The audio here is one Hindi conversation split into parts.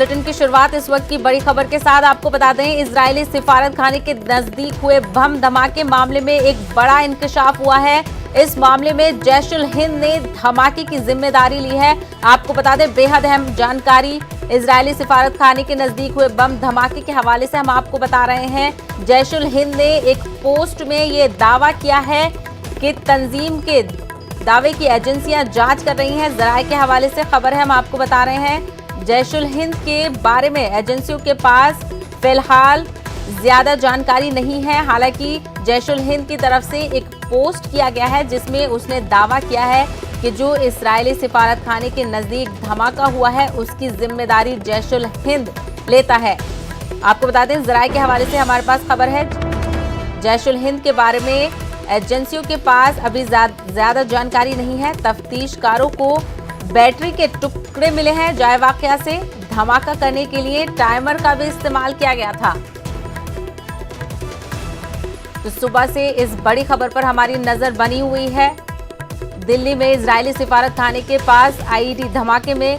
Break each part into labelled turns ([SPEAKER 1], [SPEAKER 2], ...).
[SPEAKER 1] बुलेटिन की शुरुआत इस वक्त की बड़ी खबर के साथ आपको बता दें, इजरायली सिफारत खाने के नजदीक हुए बम धमाके मामले में एक बड़ा इंकशाफ हुआ है। इस मामले में जैश उल हिंद ने धमाके की जिम्मेदारी ली है। आपको बता दें, बेहद अहम जानकारी इजरायली सिफारत खाने के नजदीक हुए बम धमाके के हवाले से हम आपको बता रहे हैं। जैश उल हिंद ने एक पोस्ट में ये दावा किया है कि तंजीम के दावे की एजेंसियां जांच कर रही हैं। जराये के हवाले से खबर है, हम आपको बता रहे हैं। जैश उल हिंद के बारे में एजेंसियों के पास फिलहाल ज्यादा जानकारी नहीं है। हालांकि जैश उल हिंद की तरफ से एक पोस्ट किया गया है जिसमें उसने दावा किया है कि जो इस्राएली सिफारत खाने के नजदीक धमाका हुआ है उसकी जिम्मेदारी जैश उल हिंद लेता है। आपको बता दें, जराये के हवाले से हमारे पास खबर है, जैश उल हिंद के बारे में एजेंसियों के पास अभी ज्यादा जानकारी नहीं है। तफ्तीशकारों को बैटरी के टुकड़े मिले हैं। जाए वाकया से धमाका करने के लिए टाइमर का भी इस्तेमाल किया गया था। तो सुबह से इस बड़ी खबर पर हमारी नजर बनी हुई है। दिल्ली में इजरायली सिफारत खाने के पास आईईडी धमाके में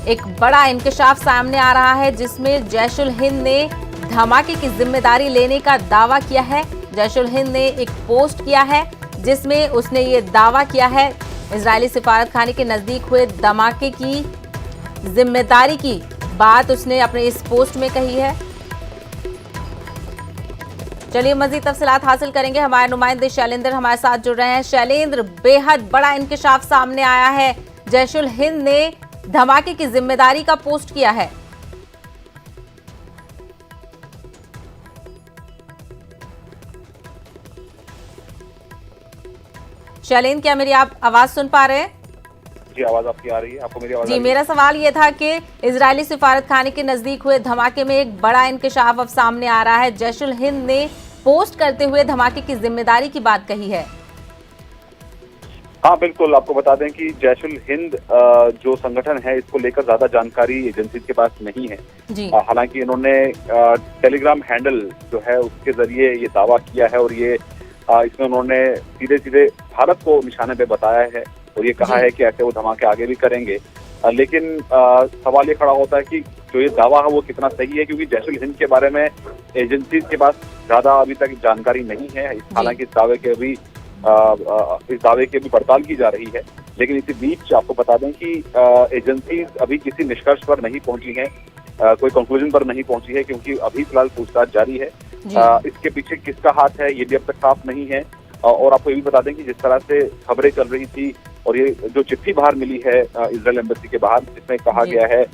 [SPEAKER 1] एक बड़ा इंकशाफ सामने आ रहा है जिसमें जैश उल हिंद ने धमाके की जिम्मेदारी लेने का दावा किया है। जैश उल हिंद ने एक पोस्ट किया है जिसमें उसने ये दावा किया है इजरायली सिफारत खाने के नजदीक हुए धमाके की जिम्मेदारी की बात उसने अपने इस पोस्ट में कही है। चलिए मजीद तफसीलात हासिल करेंगे। हमारे नुमाइंदे शैलेंद्र हमारे साथ जुड़ रहे हैं। शैलेंद्र, बेहद बड़ा इंकशाफ सामने आया है। जैश उल हिंद ने धमाके की जिम्मेदारी का पोस्ट किया है। शैलेंद्र, क्या मेरी आप आवाज सुन पा रहे हैं?
[SPEAKER 2] जी, आवाज आपकी आ रही है। आपको मेरी आवाज?
[SPEAKER 1] जी, मेरा सवाल ये था कि इजरायली सिफारत खाने के नजदीक हुए धमाके में एक बड़ा इंकशाफ अब सामने आ रहा है। जैश उल हिंद ने पोस्ट करते हुए धमाके की जिम्मेदारी की बात कही है।
[SPEAKER 2] हाँ बिल्कुल, आपको बता दें कि जैश उल हिंद जो संगठन है इसको लेकर ज्यादा जानकारी एजेंसी के पास नहीं है। हालांकि इन्होंने टेलीग्राम हैंडल जो है उसके जरिए ये दावा किया है और ये इसमें उन्होंने सीधे सीधे भारत को निशाने पे बताया है और ये कहा है कि ऐसे वो धमाके आगे भी करेंगे। लेकिन सवाल ये खड़ा होता है कि जो ये दावा है वो कितना सही है, क्योंकि जैश उल हिंद के बारे में एजेंसी के पास ज्यादा अभी तक जानकारी नहीं है। हालांकि इस दावे की भी पड़ताल की जा रही है। लेकिन इसी बीच आपको बता दें कि एजेंसी अभी किसी निष्कर्ष पर नहीं पहुंची है, कोई कंक्लूजन पर नहीं पहुंची है, क्योंकि अभी फिलहाल पूछताछ जारी है। इसके पीछे किसका हाथ है ये भी अब तक साफ नहीं है। और आपको ये भी बता दें कि जिस तरह से खबरें चल रही थी और ये जो चिट्ठी बाहर मिली है इजरायल एम्बेसी के बाहर, जिसमें कहा गया है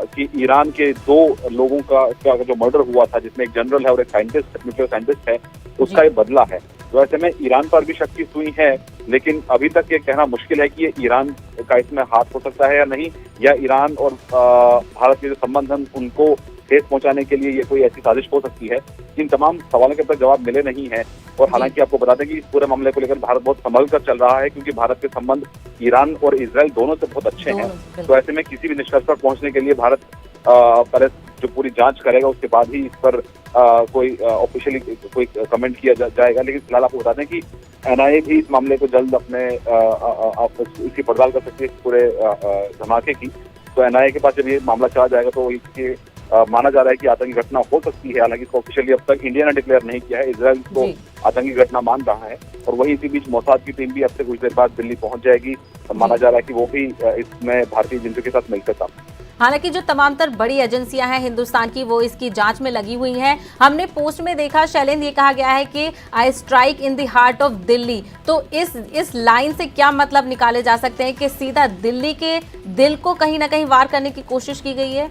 [SPEAKER 2] कि ईरान के 2 लोगों का जो मर्डर हुआ था, जिसमें एक जनरल है और एक साइंटिस्ट, न्यूक्लियर साइंटिस्ट है, उसका ये बदला है। तो ऐसे में ईरान पर भी शक की सुई है, लेकिन अभी तक ये कहना मुश्किल है कि ये ईरान का इसमें हाथ हो सकता है या नहीं, या ईरान और भारत के जो संबंध हैं उनको ठेस पहुंचाने के लिए ये कोई ऐसी साजिश हो सकती है। इन तमाम सवालों के अब तक जवाब मिले नहीं है। और हालांकि आपको बता दें कि इस पूरे मामले को लेकर भारत बहुत संभल कर चल रहा है, क्योंकि भारत के संबंध ईरान और इजरायल दोनों से बहुत अच्छे हैं। तो ऐसे में किसी भी निष्कर्ष पर पहुंचने के लिए भारत पहले जो पूरी जांच करेगा उसके बाद ही इस पर कोई ऑफिशियली कोई कमेंट किया जाएगा। लेकिन फिलहाल आपको बता दें कि एनआईए भी इस मामले को जल्द अपने इसकी पड़ताल कर सकती है, इस पूरे धमाके की। तो एनआईए के पास जब ये मामला चला जाएगा तो इसके माना जा रहा है कि आतंकी घटना हो सकती है। हालांकि इसको ऑफिशियली अब तक इंडिया ने डिक्लेयर नहीं किया है, इजरायल को आतंकी घटना मान रहा है। और वही इसी बीच मोसाद की टीम भी अब से कुछ देर बाद दिल्ली पहुंच जाएगी। माना जा रहा है कि वो भी इसमें भारतीय एजेंसियों के साथ मिलकर काम।
[SPEAKER 1] हालांकि जो तमाम बड़ी एजेंसियां हैं हिंदुस्तान की, वो इसकी जांच में लगी हुई हैं। हमने पोस्ट में देखा शैलेंद्र, ये कहा गया है कि I strike in the heart of Delhi. तो इस लाइन से क्या मतलब निकाले जा सकते हैं कि सीधा दिल्ली के दिल को कहीं ना कहीं वार करने की कोशिश की गई है?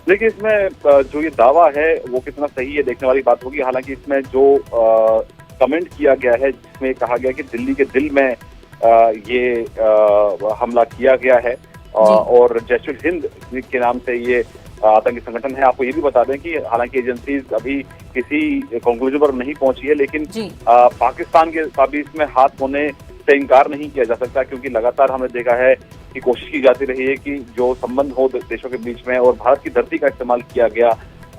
[SPEAKER 2] देखिए, इसमें जो ये दावा है वो कितना सही है देखने वाली बात होगी। हालांकि इसमें जो कमेंट किया गया है जिसमें कहा गया कि दिल्ली के दिल में ये हमला किया गया है और जैश उल हिंद के नाम से ये आतंकी संगठन है। आपको ये भी बता दें कि हालांकि एजेंसी अभी किसी कंक्लूजन पर नहीं पहुंची है, लेकिन पाकिस्तान का भी इसमें हाथ होने से इनकार नहीं किया जा सकता, क्योंकि लगातार हमने देखा है कि कोशिश की जाती रही है कि जो संबंध हो देशों के बीच में, और भारत की धरती का इस्तेमाल किया गया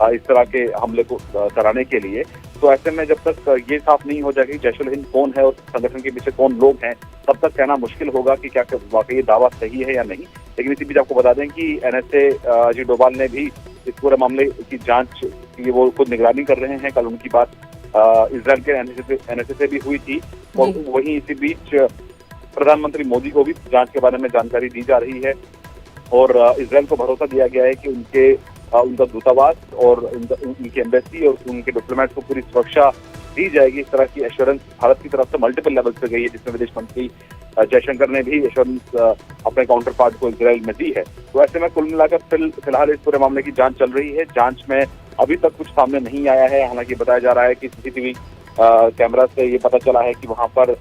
[SPEAKER 2] इस तरह के हमले को कराने के लिए। तो ऐसे में जब तक ये साफ नहीं हो जाएगा कि जैश उल हिंद कौन है और संगठन के पीछे कौन लोग हैं, तब तक कहना मुश्किल होगा कि क्या वाकई ये दावा सही है या नहीं। लेकिन इसी बीच आपको बता दें कि एनएसए अजीत डोभाल ने भी इस पूरे मामले की जांच की वो खुद निगरानी कर रहे हैं। कल उनकी बात इजराइल के एनएसए से भी हुई थी और वहीं इसी बीच प्रधानमंत्री मोदी को भी जांच के बारे में जानकारी दी जा रही है और इजराइल को भरोसा दिया गया है कि उनका दूतावास और उनकी एम्बेसी और उनके डिप्लोमेट्स को पूरी सुरक्षा दी जाएगी। इस तरह की एश्योरेंस भारत की तरफ से मल्टीपल लेवल पे गई है, जिसमें विदेश मंत्री जयशंकर ने भी एश्योरेंस अपने काउंटर पार्ट को इजराइल में दी है। तो ऐसे में कुल मिलाकर फिलहाल इस पूरे मामले की जांच चल रही है। जांच में अभी तक कुछ सामने नहीं आया है। हालांकि बताया जा रहा है कि सीसीटीवी कैमरा से ये पता चला है कि वहां पर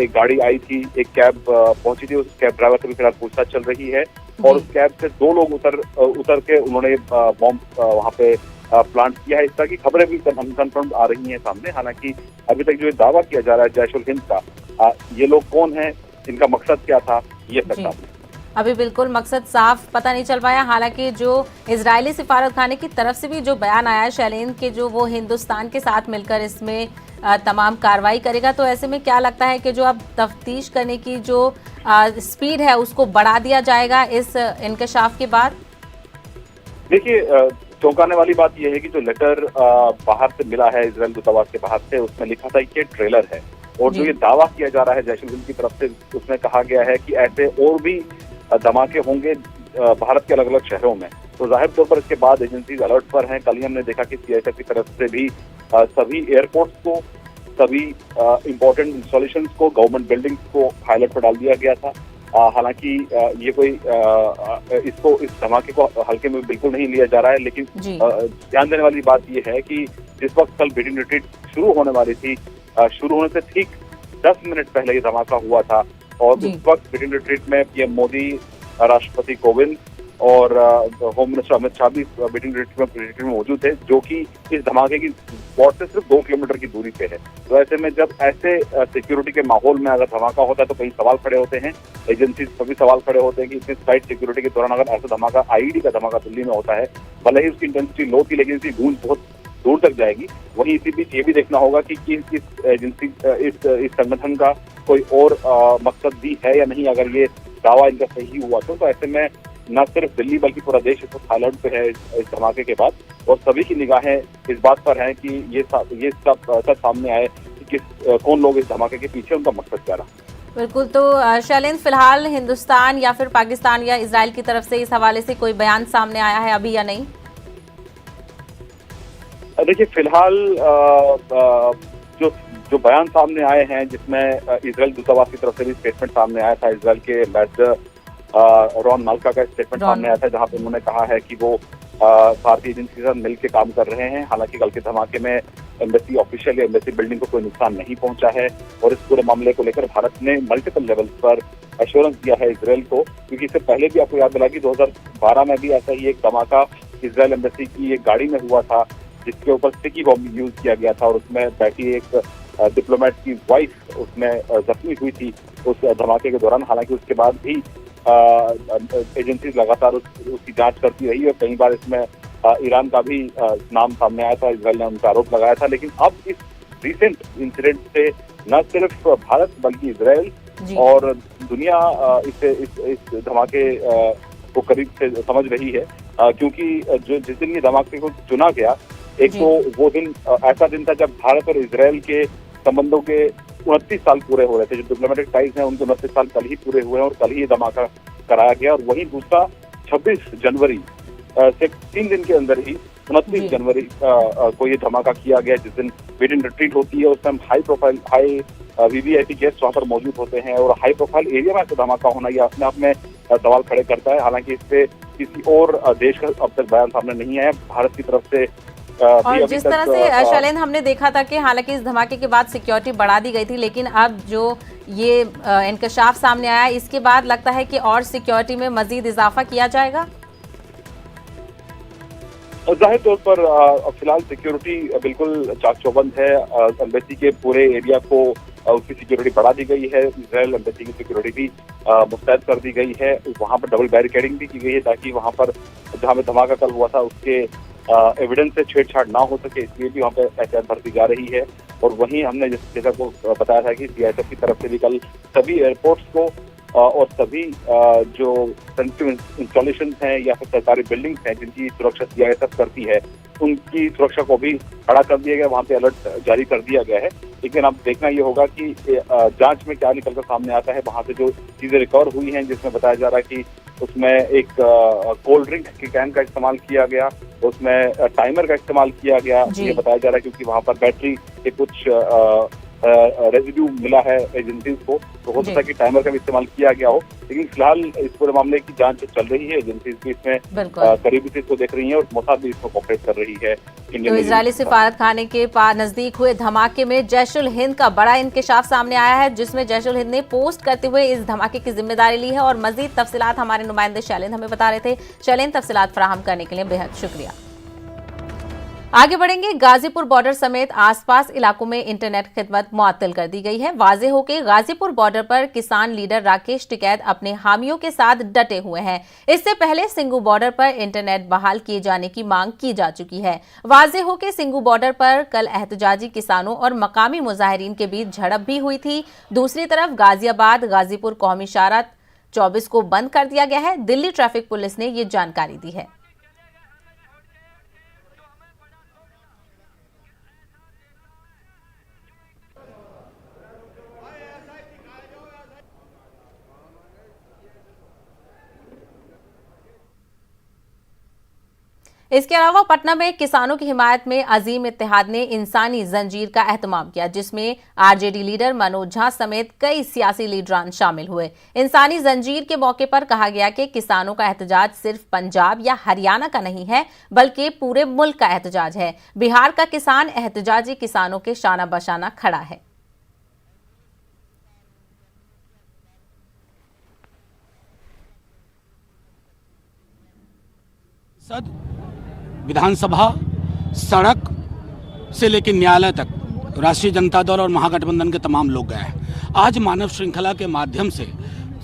[SPEAKER 2] एक गाड़ी आई थी, एक कैब पहुंची थी, उस कैब ड्राइवर से भी फिलहाल पूछताछ चल रही है और उस कैब से 2 लोग उतर के उन्होंने बॉम्ब वहां पे प्लांट किया है। इस तरह की खबरें भी कंफर्म आ रही हैं सामने। हालांकि अभी तक जो दावा किया जा रहा है जैश उल हिंद का, ये लोग कौन है, इनका मकसद क्या था, ये तक सामने
[SPEAKER 1] अभी बिल्कुल मकसद साफ पता नहीं चल पाया। हालांकि जो इजरायली सिफारतखाने की तरफ से भी जो बयान आया है शैलेंद्र के, जो वो हिंदुस्तान के साथ मिलकर इसमें तमाम कार्रवाई करेगा, तो ऐसे में क्या लगता है कि जो अब तफ्तीश करने की जो स्पीड है उसको बढ़ा दिया जाएगा इस इंकशाफ के बाद?
[SPEAKER 2] देखिए, चौंकाने वाली बात यह है कि जो लेटर बाहर से मिला है, इजराइल दूतावास के बाहर से, उसमें लिखा था कि ये ट्रेलर है और जो ये दावा किया जा रहा है जैश उल हिंद की तरफ से, उसमें कहा गया है कि ऐसे और भी धमाके होंगे भारत के अलग अलग शहरों में। तो जाहिर तौर पर इसके बाद एजेंसीज अलर्ट पर हैं। कल ही हमने देखा कि सीआईएसएफ की तरफ से भी सभी एयरपोर्ट्स को, सभी इंपॉर्टेंट इंस्टॉलेशंस को, गवर्नमेंट बिल्डिंग्स को हाई अलर्ट पर डाल दिया गया था। हालांकि ये कोई इस धमाके को हल्के में बिल्कुल नहीं लिया जा रहा है, लेकिन ध्यान देने वाली बात यह है कि जिस वक्त कल मीटिंग रिट्रीट शुरू होने वाली थी, शुरू होने से ठीक 10 मिनट पहले ये धमाका हुआ था और उस वक्त मीटिंग रिट्रीट में पीएम मोदी, राष्ट्रपति कोविंद और होम मिनिस्टर अमित शाह भी मीटिंग रिट्रीट में मौजूद थे, जो कि इस धमाके की स्पॉट से सिर्फ 2 किलोमीटर की दूरी पे है। तो ऐसे में जब ऐसे सिक्योरिटी के माहौल में अगर धमाका होता है तो कई सवाल खड़े होते हैं, एजेंसीज पर भी सवाल खड़े होते हैं कि इतनी टाइट सिक्योरिटी के दौरान अगर ऐसा धमाका, आईईडी का धमाका दिल्ली में होता है, भले ही उसकी इंटेंसिटी लो थी लेकिन इसकी गूंज बहुत दूर तक जाएगी। वहीं इसी बीच ये भी देखना होगा कि इस एजेंसी, इस संगठन का कोई और मकसद भी है या नहीं। अगर ये दावा इनका सही हुआ तो ऐसे में न सिर्फ दिल्ली बल्कि पूरा देश इस वक्त अलर्ट पे है इस धमाके के बाद और सभी की निगाहें इस बात पर हैं कि ये सब सामने आए कि कौन लोग इस धमाके के पीछे, उनका मकसद क्या रहा।
[SPEAKER 1] बिल्कुल। तो शैलेंद्र, फिलहाल हिंदुस्तान या फिर पाकिस्तान या इजराइल की तरफ से इस हवाले से कोई बयान सामने आया है अभी या नहीं?
[SPEAKER 2] देखिए, फिलहाल जो बयान सामने आए हैं, जिसमें इजराइल दूतावास की तरफ से भी स्टेटमेंट सामने आया था, इजराइल के एम्बेसडर रॉन माल्का का स्टेटमेंट सामने आया था, जहां पे उन्होंने कहा है कि वो भारतीय एजेंसी के साथ मिलकर काम कर रहे हैं। हालांकि कल के धमाके में एम्बेसी ऑफिशियल या एम्बेसी बिल्डिंग को कोई नुकसान नहीं पहुंचा है और इस पूरे मामले को लेकर भारत ने मल्टीपल लेवल पर एश्योरेंस दिया है इजराइल को, क्योंकि इससे पहले भी आपको याद दिला कि 2012 में भी ऐसा ही एक धमाका इजराइल एम्बेसी की एक गाड़ी में हुआ था, जिसके ऊपर स्टिकी बॉम्ब यूज किया गया था और उसमें बैठी एक डिप्लोमेट की वाइफ उसमें जख्मी हुई थी उस धमाके के दौरान। हालांकि उसके बाद भी एजेंसी लगातार उसकी जांच करती रही और कई बार इसमें ईरान का भी नाम सामने आया था, इजराइल ने उनका आरोप लगाया था। लेकिन अब इस रिसेंट इंसिडेंट से न सिर्फ भारत बल्कि इजराइल और दुनिया इस धमाके को करीब से समझ रही है, क्योंकि जिस दिन ये धमाके को चुना गया, एक तो वो दिन ऐसा दिन था जब भारत और इजराइल के संबंधों के 29 साल पूरे हो रहे थे। जो डिप्लोमेटिक टाइज हैं उनके 29 साल कल ही पूरे हुए हैं और कल ही ये धमाका कराया गया। और वहीं दूसरा 26 जनवरी से 3 दिन के अंदर ही 29 जनवरी को ये धमाका किया गया, जिस दिन मीटिंग रिट्रीट होती है। उस टाइम हाई वीवीआईपी गेस्ट वहाँ पर मौजूद होते हैं और हाई प्रोफाइल एरिया में ऐसा धमाका होना ये अपने आप में सवाल खड़े करता है। हालांकि इस पे किसी और देश का अब तक बयान सामने नहीं आया भारत की तरफ से।
[SPEAKER 1] और जिस तरह से शैलेंद्र हमने देखा था कि हालांकि इस धमाके के बाद सिक्योरिटी बढ़ा दी गई थी, लेकिन अब जो ये इंकशाफ सामने आया, इसके बाद लगता है कि और सिक्योरिटी में मजीद इजाफा किया जाएगा।
[SPEAKER 2] जाहिर तौर पर फिलहाल सिक्योरिटी बिल्कुल चाक चौबंद है। एम्बेसी के पूरे एरिया को उसकी सिक्योरिटी बढ़ा दी गई है। इजराइल एम्बेसी की सिक्योरिटी भी मुस्तैद कर दी गई है। वहाँ पर डबल बैरिकेडिंग भी की गई है ताकि वहाँ पर जहाँ पे धमाका कल हुआ था उसके एविडेंस से छेड़छाड़ ना हो सके, इसलिए भी वहाँ पे एहतियात बरती जा रही है। और वहीं हमने जैसा को बताया था कि सीआईएसएफ की तरफ से भी कल सभी एयरपोर्ट्स को और सभी जो सेंसिटिव इंस्टॉलेशन हैं या फिर सरकारी बिल्डिंग्स हैं जिनकी सुरक्षा सीआईएसएफ करती है, उनकी सुरक्षा को भी खड़ा कर दिया गया, वहाँ पे अलर्ट जारी कर दिया गया है। लेकिन अब देखना ये होगा कि जांच में क्या निकलकर सामने आता है। वहाँ से जो चीजें रिकवर हुई हैं, जिसमें बताया जा रहा है कि उसमें एक कोल्ड ड्रिंक के कैन का इस्तेमाल किया गया, उसमें टाइमर का इस्तेमाल किया गया, ये बताया जा रहा है, क्योंकि वहाँ पर बैटरी के कुछ रेजिड्यू मिला है एजेंसीज को, तो हो सकता है कि टाइमर का भी इस्तेमाल किया गया हो। लेकिन फिलहाल इस पूरे मामले की जांच चल रही है, एजेंसीज भी इसमें करीबी से इसको देख रही है और मोसाद भी इसको कोऑपरेट कर रही है।
[SPEAKER 1] तो इजरायली सिफारत खाने के नजदीक हुए धमाके में जैशुल हिंद का बड़ा इंकशाफ सामने आया है, जिसमें जैशुल हिंद ने पोस्ट करते हुए इस धमाके की जिम्मेदारी ली है। और मजीद तफसीलात हमारे नुमाइंदे शैलेंद्र हमें बता रहे थे। शैलेंद्र, तफसीलात फराहम करने के लिए बेहद शुक्रिया। आगे बढ़ेंगे। गाजीपुर बॉर्डर समेत आसपास इलाकों में इंटरनेट खिदमत मुअत्तल कर दी गई है। वाज़ेह हो कि गाजीपुर बॉर्डर पर किसान लीडर राकेश टिकैत अपने हामियों के साथ डटे हुए हैं। इससे पहले सिंगू बॉर्डर पर इंटरनेट बहाल किए जाने की मांग की जा चुकी है। वाज़ेह हो कि सिंगू बॉर्डर पर कल एहतजाजी किसानों और मकामी मुजाहिरीन के बीच झड़प भी हुई थी। दूसरी तरफ गाजियाबाद गाजीपुर कौमी शाहराह 24 को बंद कर दिया गया है। दिल्ली ट्रैफिक पुलिस ने ये जानकारी दी है। इसके अलावा पटना में किसानों की हिमायत में अजीम इत्तेहाद ने इंसानी जंजीर का एहतमाम किया, जिसमें आरजेडी लीडर मनोज झा समेत कई सियासी लीडरान शामिल हुए। इंसानी जंजीर के मौके पर कहा गया कि किसानों का एहतजाज सिर्फ पंजाब या हरियाणा का नहीं है, बल्कि पूरे मुल्क का एहतजाज है। बिहार का किसान एहतजाजी किसानों के शाना बशाना खड़ा है।
[SPEAKER 3] विधानसभा, सड़क से लेकर न्यायालय तक राष्ट्रीय जनता दल और महागठबंधन के तमाम लोग गए हैं। आज मानव श्रृंखला के माध्यम से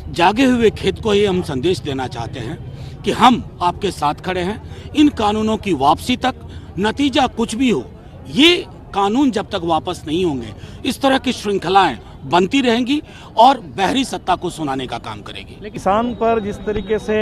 [SPEAKER 3] जागे हुए खेत को ही हम संदेश देना चाहते हैं कि हम आपके साथ खड़े हैं। इन कानूनों की वापसी तक, नतीजा कुछ भी हो, ये कानून जब तक वापस नहीं होंगे, इस तरह की श्रृंखलाएं बनती रहेंगी और बहरी सत्ता को सुनाने का काम करेगी।
[SPEAKER 4] किसान पर जिस तरीके से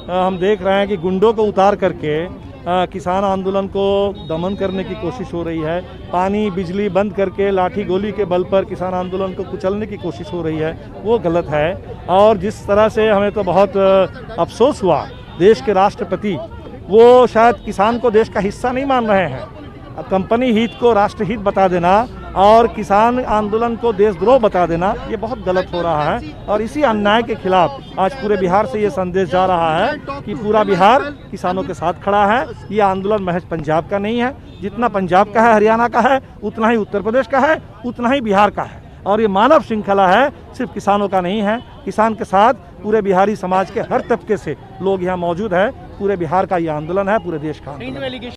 [SPEAKER 4] हम देख रहे हैं कि गुंडों को उतार करके किसान आंदोलन को दमन करने की कोशिश हो रही है, पानी बिजली बंद करके लाठी गोली के बल पर किसान आंदोलन को कुचलने की कोशिश हो रही है, वो गलत है। और जिस तरह से हमें तो बहुत अफसोस हुआ, देश के राष्ट्रपति वो शायद किसान को देश का हिस्सा नहीं मान रहे हैं। कंपनी हित को राष्ट्रहित बता देना और किसान आंदोलन को देशद्रोह बता देना, ये बहुत गलत हो रहा है। और इसी अन्याय के खिलाफ आज पूरे बिहार से ये संदेश जा रहा है कि पूरा बिहार किसानों के साथ खड़ा है। ये आंदोलन महज पंजाब का नहीं है, जितना पंजाब का है, हरियाणा का है, उतना ही उत्तर प्रदेश का है, उतना ही बिहार का है। और ये मानव श्रृंखला है, सिर्फ किसानों का नहीं है। किसान के साथ पूरे बिहारी समाज के हर तबके से लोग यहाँ मौजूद है। पूरे बिहार का ये आंदोलन है, पूरे देश का आंदोलन।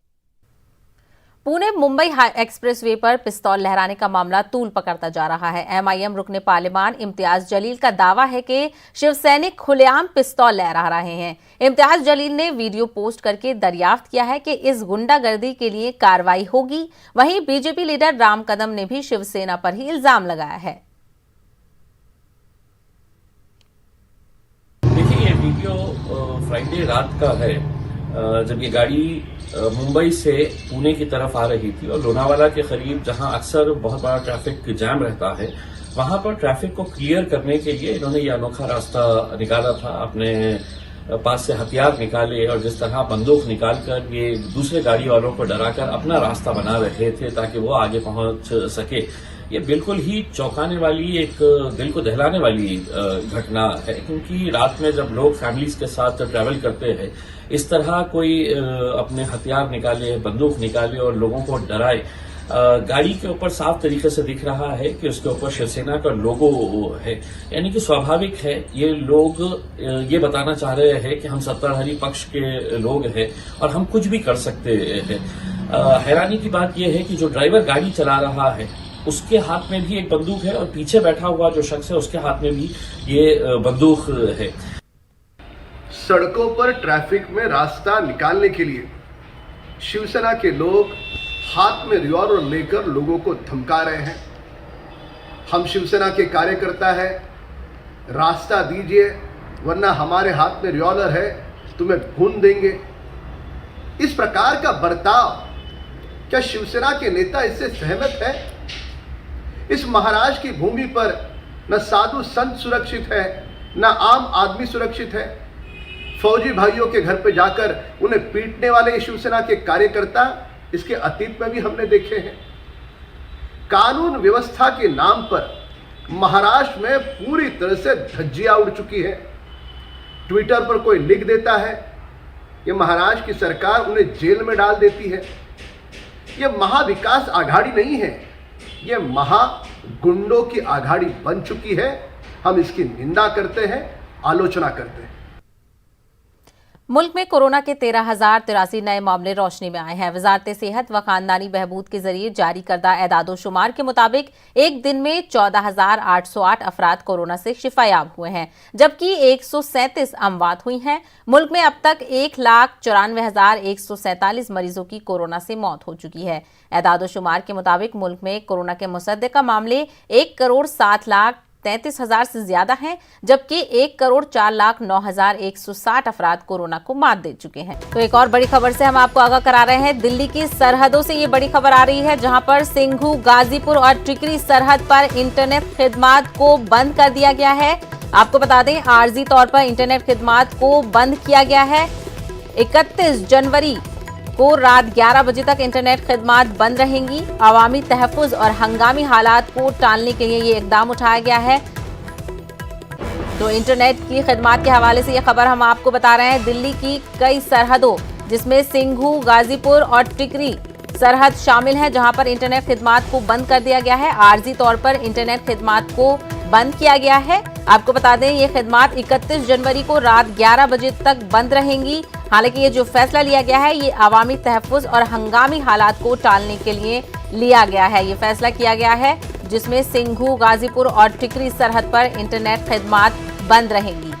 [SPEAKER 1] पुणे मुंबई एक्सप्रेसवे पर पिस्तौल लहराने का मामला तूल पकड़ता जा रहा है। एमआईएम रुकने पार्लियामान इम्तियाज जलील का दावा है कि शिवसैनिक खुलेआम पिस्तौल लहरा रहे हैं। इम्तियाज जलील ने वीडियो पोस्ट करके दरियाफ्त किया है कि इस गुंडागर्दी के लिए कार्रवाई होगी। वहीं बीजेपी लीडर राम कदम ने भी शिवसेना पर ही इल्जाम लगाया है।
[SPEAKER 5] देखिए, ये वीडियो फ्राइडे रात का है, जब ये गाड़ी मुंबई से पुणे की तरफ आ रही थी और लोनावाला के करीब, जहां अक्सर बहुत बड़ा ट्रैफिक जैम रहता है, वहां पर ट्रैफिक को क्लियर करने के लिए इन्होंने ये अनोखा रास्ता निकाला था। अपने पास से हथियार निकाले और जिस तरह बंदूक निकालकर ये दूसरे गाड़ी वालों को डराकर अपना रास्ता बना रहे थे ताकि वो आगे पहुंच सके। ये बिल्कुल ही चौंकाने वाली, एक दिल को दहलाने वाली घटना है, क्योंकि रात में जब लोग फैमिलीज के साथ ट्रैवल करते हैं, इस तरह कोई अपने हथियार निकाले, बंदूक निकाले और लोगों को डराए। गाड़ी के ऊपर साफ तरीके से दिख रहा है कि उसके ऊपर शिवसेना का लोगो है, यानी कि स्वाभाविक है ये लोग ये बताना चाह रहे हैं कि हम सत्ताधारी पक्ष के लोग हैं और हम कुछ भी कर सकते हैं। हैरानी की बात यह है कि जो ड्राइवर गाड़ी चला रहा है उसके हाथ में भी एक बंदूक है और पीछे बैठा हुआ जो शख्स है उसके हाथ में भी ये बंदूक है।
[SPEAKER 6] सड़कों पर ट्रैफिक में रास्ता निकालने के लिए शिवसेना के लोग हाथ में रिवॉल्वर लेकर लोगों को धमका रहे हैं। हम शिवसेना के कार्यकर्ता हैं, रास्ता दीजिए वरना हमारे हाथ में रिवॉल्वर है, तुम्हें भून देंगे। इस प्रकार का बर्ताव, क्या शिवसेना के नेता इससे सहमत है? इस महाराज की भूमि पर न साधु संत सुरक्षित है, न आम आदमी सुरक्षित है। फौजी भाइयों के घर पर जाकर उन्हें पीटने वाले शिवसेना के कार्यकर्ता इसके अतीत में भी हमने देखे हैं। कानून व्यवस्था के नाम पर महाराष्ट्र में पूरी तरह से धज्जियां उड़ चुकी है। ट्विटर पर कोई लिख देता है, ये महाराष्ट्र की सरकार उन्हें जेल में डाल देती है। ये महाविकास आघाड़ी नहीं है, ये महागुंडों की आघाड़ी बन चुकी है। हम इसकी निंदा करते हैं, आलोचना करते हैं।
[SPEAKER 1] मुल्क में कोरोना के 13,083 नए मामले रोशनी में आए हैं। वजारत सेहत व खानदानी बहबूद के जरिए जारी करदा एदादोशुमार के मुताबिक एक दिन में 14,808 अफराद कोरोना से शिफायाब हुए हैं, जबकि 137 अमवात हुई हैं। मुल्क में अब तक 1,94,147 मरीजों की कोरोना से मौत हो चुकी है। एदादोशुमार के मुताबिक मुल्क में कोरोना के मुसद्दका मामले 1,07,33,000 से ज्यादा हैं, जबकि 1,04,09,160 अफराद कोरोना को मात दे चुके हैं। तो एक और बड़ी खबर से हम आपको आगाह करा रहे हैं। दिल्ली की सरहदों से ये बड़ी खबर आ रही है, जहां पर सिंघू, गाजीपुर और टिकरी सरहद पर इंटरनेट खिदमात को बंद कर दिया गया है। आपको बता दें, आर्जी तौर पर इंटरनेट खिदमात को बंद किया गया है। 31 जनवरी को रात 11 बजे तक इंटरनेट खिदमात बंद रहेंगी। अवामी तहफ़्फ़ुज़ और हंगामी हालात को टालने के लिए ये इकदाम उठाया गया है। तो इंटरनेट की खिदमात के हवाले से ये खबर हम आपको बता रहे हैं। दिल्ली की कई सरहदों, जिसमें सिंघू, गाजीपुर और टिकरी सरहद शामिल है, जहां पर इंटरनेट खिदमात को बंद कर दिया गया है। आर्जी तौर पर इंटरनेट खिदमात को बंद किया गया है। आपको बता दें, ये खिदमात 31 जनवरी को रात 11 बजे तक बंद रहेंगी। हालांकि ये जो फैसला लिया गया है, ये अवामी तहफ़्फ़ुज़ और हंगामी हालात को टालने के लिए लिया गया है। ये फैसला किया गया है, जिसमें सिंघू, गाजीपुर और टिकरी सरहद पर इंटरनेट खिदमात बंद रहेंगी।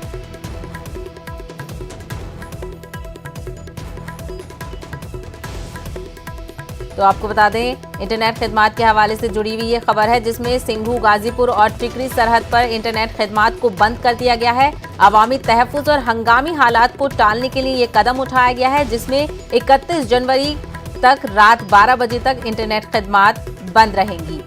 [SPEAKER 1] तो आपको बता दें, इंटरनेट खिदमात के हवाले से जुड़ी हुई ये खबर है, जिसमें सिंघू, गाजीपुर और टिकरी सरहद पर इंटरनेट खिदमात को बंद कर दिया गया है। अवामी तहफ़्फ़ुज़ और हंगामी हालात को टालने के लिए ये कदम उठाया गया है, जिसमें 31 जनवरी तक रात 12 बजे तक इंटरनेट खिदमात बंद रहेंगी।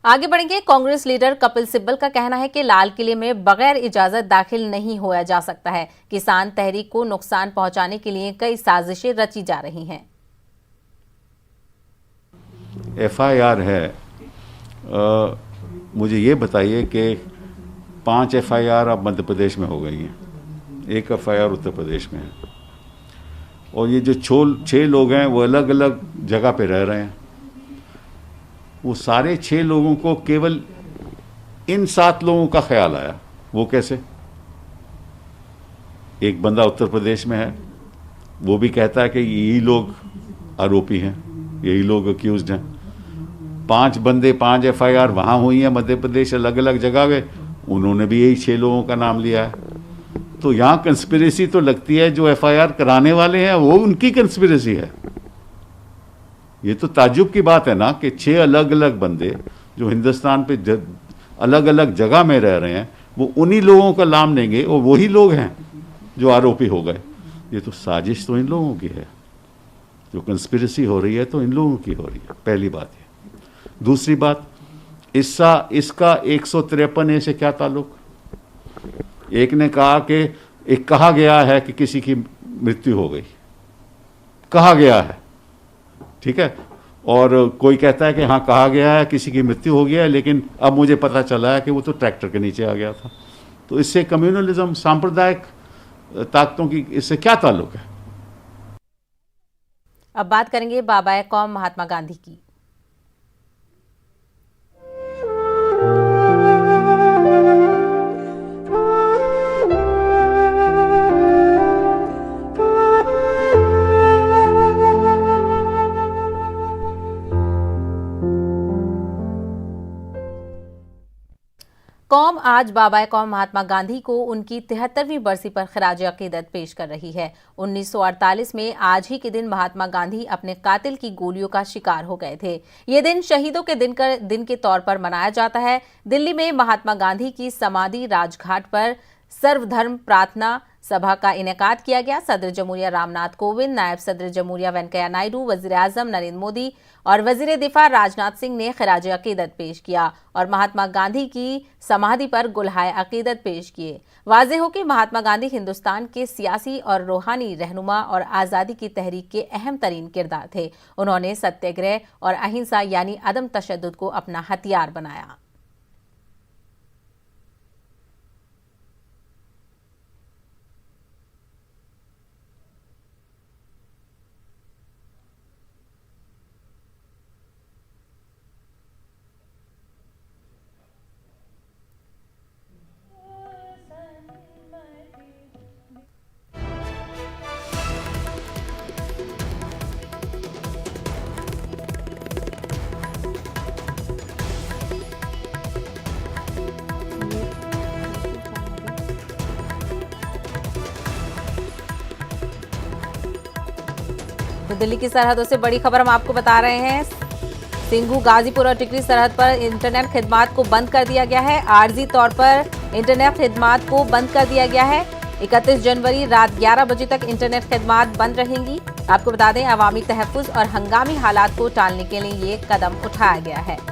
[SPEAKER 1] आगे बढ़ेंगे। कांग्रेस लीडर कपिल सिब्बल का कहना है कि लाल किले में बगैर इजाजत दाखिल नहीं होया जा सकता है। किसान तहरीक को नुकसान पहुंचाने के लिए कई साजिशें रची जा रही हैं।
[SPEAKER 7] FIR है, मुझे ये बताइए कि 5 FIR अब मध्य प्रदेश में हो गई हैं, 1 FIR उत्तर प्रदेश में है, और ये जो 6 लोग हैं वो अलग अलग जगह पे रह रहे हैं। वो सारे 6 लोगों को केवल इन 7 लोगों का ख्याल आया। वो कैसे? एक बंदा उत्तर प्रदेश में है, वो भी कहता है कि यही लोग आरोपी हैं, यही लोग अक्यूज्ड हैं। 5 बंदे, 5 FIR वहाँ हुई हैं मध्य प्रदेश अलग अलग जगह पे, उन्होंने भी यही 6 लोगों का नाम लिया है। तो यहाँ कंस्पिरेसी तो लगती है, जो FIR कराने वाले हैं वो उनकी कंस्पिरेसी है। ये तो ताज्जुब की बात है ना कि 6 अलग अलग बंदे जो हिंदुस्तान पे अलग अलग जगह में रह रहे हैं, वो उन्हीं लोगों का नाम लेंगे और वही लोग हैं जो आरोपी हो गए। ये तो साजिश तो इन लोगों की है, जो कंस्पिरेसी हो रही है तो इन लोगों की हो रही है। पहली बात ये। दूसरी बात, इसका 153A से क्या ताल्लुक? एक ने कहा कि एक कहा गया है कि किसी की मृत्यु हो गई, कहा गया है, ठीक है, और कोई कहता है कि हाँ कहा गया है किसी की मृत्यु हो गया है, लेकिन अब मुझे पता चला है कि वो तो ट्रैक्टर के नीचे आ गया था। तो इससे कम्युनलिज्म, सांप्रदायिक ताकतों की इससे क्या ताल्लुक है?
[SPEAKER 1] अब बात करेंगे बाबाए कौम महात्मा गांधी की। कौम आज बाबा कौम महात्मा गांधी को उनकी 73वीं बरसी पर खराज अकीदत पेश कर रही है। 1948 में आज ही के दिन महात्मा गांधी अपने कातिल की गोलियों का शिकार हो गए थे। ये दिन शहीदों के दिन के तौर पर मनाया जाता है। दिल्ली में महात्मा गांधी की समाधि राजघाट पर सर्वधर्म प्रार्थना सभा का इनेकाद किया गया। सदर जमहूरिया रामनाथ कोविंद, नायब सदर जमहूरिया वेंकैया नायडू, वजीर-ए-आजम नरेंद्र मोदी और वजीर दिफा राजनाथ सिंह ने खराज अकीदत पेश किया और महात्मा गांधी की समाधि पर गुलहाए अकीदत पेश किए। वाज़ेह हो कि महात्मा गांधी हिंदुस्तान के सियासी और रूहानी रहनुमा और आज़ादी की तहरीक के अहम तरीन किरदार थे। उन्होंने सत्याग्रह और अहिंसा यानी अदम तशद्दुद को अपना हथियार बनाया। तो दिल्ली की सरहदों से बड़ी खबर हम आपको बता रहे हैं। सिंघू, गाजीपुर और टिकरी सरहद पर इंटरनेट खिदमात को बंद कर दिया गया है। आर्जी तौर पर इंटरनेट खिदमात को बंद कर दिया गया है। 31 जनवरी रात 11 बजे तक इंटरनेट खिदमात बंद रहेंगी। आपको बता दें, अवामी तहफ़्फ़ुज़ और हंगामी हालात को टालने के लिए ये कदम उठाया गया है।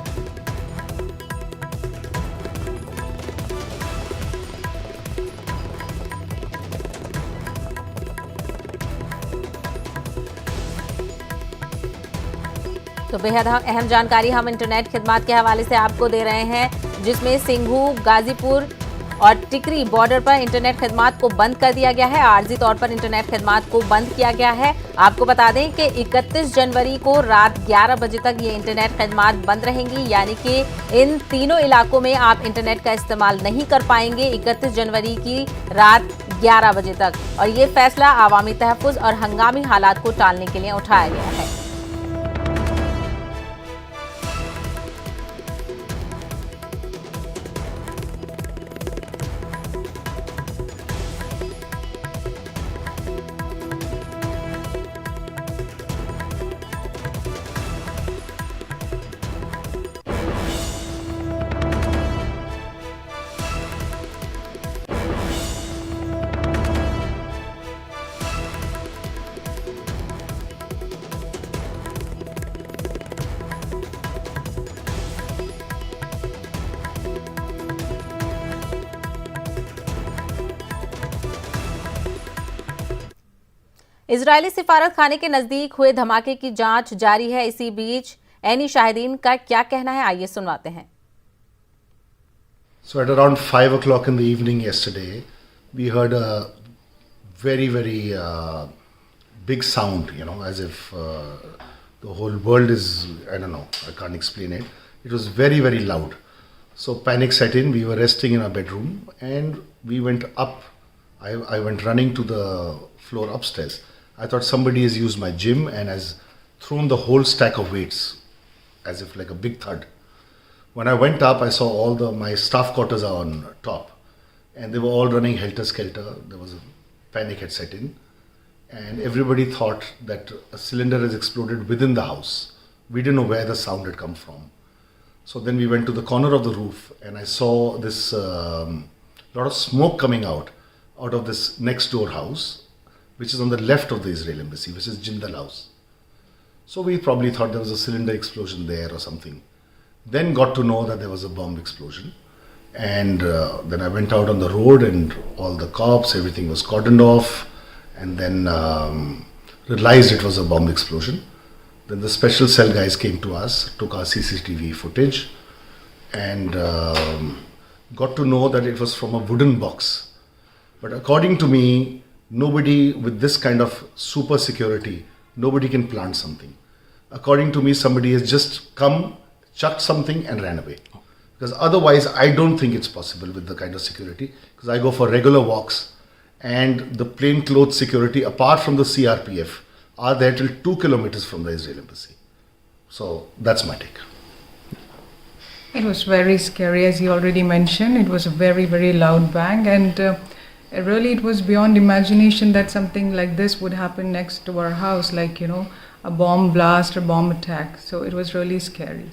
[SPEAKER 1] तो बेहद अहम जानकारी हम इंटरनेट खिदमात के हवाले से आपको दे रहे हैं, जिसमें सिंघू, गाजीपुर और टिकरी बॉर्डर पर इंटरनेट खिदमात को बंद कर दिया गया है। आर्जी तौर पर इंटरनेट खिदमात को बंद किया गया है। आपको बता दें कि 31 जनवरी को रात 11 बजे तक ये इंटरनेट खिदमात बंद रहेंगी, यानी कि इन तीनों इलाकों में आप इंटरनेट का इस्तेमाल नहीं कर पाएंगे 31 जनवरी की रात 11 बजे तक। और ये फैसला अवामी तहफ़्फ़ुज़ और हंगामी हालात को टालने के लिए उठाया गया है। इजरायली सिफारत खाने के नजदीक हुए धमाके की जांच जारी है। इसी बीच ऐनी शाहिदीन का क्या कहना है, आइए सुनवाते हैं।
[SPEAKER 6] So at around 5 o'clock in the evening yesterday, we heard a very, very big sound, as if the whole world is, I don't know, I can't explain it. It was very, very loud. So panic set in. We were resting in our bedroom and we went up. I went running to the floor upstairs. I thought somebody has used my gym and has thrown the whole stack of weights as if like a big thud. When I went up, I saw my staff quarters are on top and they were all running helter-skelter. There was a panic had set in and everybody thought that a cylinder has exploded within the house. We didn't know where the sound had come from. So then we went to the corner of the roof and I saw this lot of smoke coming out of this next door house, which is on the left of the Israel embassy, which is Jindal House. So we probably thought there was a cylinder explosion there or something. Then got to know that there was a bomb explosion. And then I went out on the road and all the cops, everything was cordoned off. And then realized it was a bomb explosion. Then the special cell guys came to us, took our CCTV footage and got to know that it was from a wooden box. But according to me, nobody with this kind of super security, nobody can plant something. According to me, somebody has just come, chucked something and ran away. Because otherwise, I don't think it's possible with the kind of security. Because I go for regular walks and the plainclothes security, apart from the CRPF, are there till 2 kilometers from the Israel embassy. So that's my take.
[SPEAKER 8] It was very scary, as you already mentioned. It was a very, very loud bang, and really it was beyond imagination that something like this would happen next to our house, like, a bomb blast or bomb attack. So it was really scary.